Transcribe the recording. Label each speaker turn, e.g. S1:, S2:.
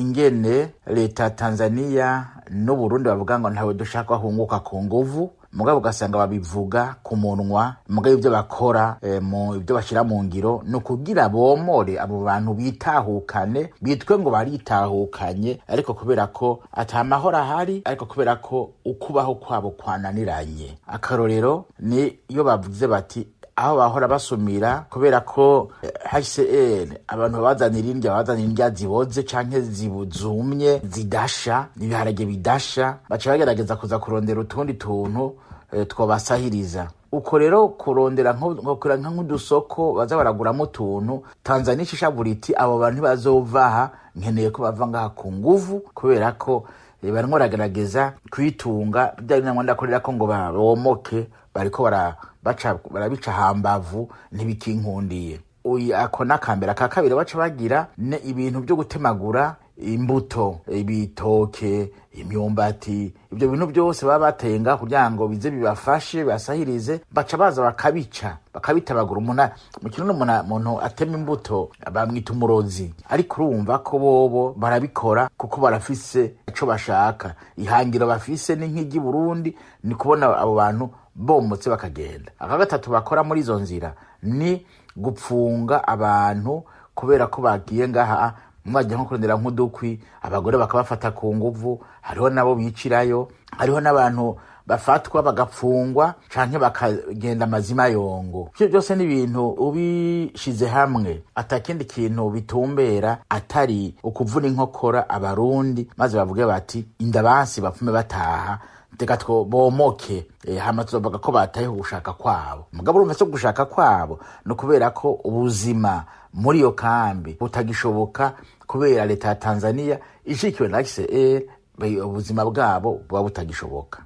S1: ingene leta ya Tanzania n'Uburundi bavuga ngo ntawe dushaka hunguka ku nguvu, mugabo ugasanga babivuga ku munwa, mugabo ibyo bakora mu ibyo bashira mu ngiro no kugira bomore abo bantu bitahukane, bitwe ngo baritahukanye, ariko kubera ko atamahoro ahari, ariko kubera ko ukubaho kwabo kwananiranye. Akarorero ni iyo bavuze bati aho bahora basumira kubera ko HCR abantu bazanira indya ziboze canke zibuzumye zidasha, ibiharage bidasha, baca bagerageza kuza kurondera utundi tuntu twobasahiriza. Uko rero kurondera nk'udusoko baza baraguramo utuntu, Tanzania ishabura iti abo bantu bazovaha, nkeneye ko bava ngaha ku nguvu, kubera ko barimo baragerageza kwitunga bya bintu ndakorera ko ngo baromoke, bariko barabica hambavu ntibikinkundiye. Ako nakambera ka kabiri baca bagira ibintu byo gutemagura imbuto, ibitoke, imyumbati, ibyo bintu byose baba batenga kugira ngo bize bibafashe basahirize, baca baza bakabitabagura. Mu kintu umuntu atema imbuto bamwita umurozi, ariko urumva ko bobo barabikora kuko barafise ico bashaka. Ihangiro bafise ni nk'igi Burundi, ni kubona abo bantu bomotse bakagenda. Aka gatatu bakora muri izo nzira ni gupfunga abantu kubera ko bagiye ngaha mwajya nko kurondera nk'udukwi, abagore bakabafata ku nguvu, hariho nabo bicirayo, hariho n'abantu bafatwa bagapfungwa canke bakagenda amazima yongo. Ivyo byose ni ibintu ubishize hamwe atakindi kintu bitumbera atari ukuvuna inkokora abarundi, maze bavuge bati indabansi bapfume bataha, teka two bomoke, hama tuzovuga ko bataye gushaka kwabo. Mugabo urumva so gushaka kwabo no kubera ko ubuzima muri yo kambi butagishoboka, kubera leta ya Tanzania ishikiwe na HCR, ubuzima bwabo buba butagishoboka.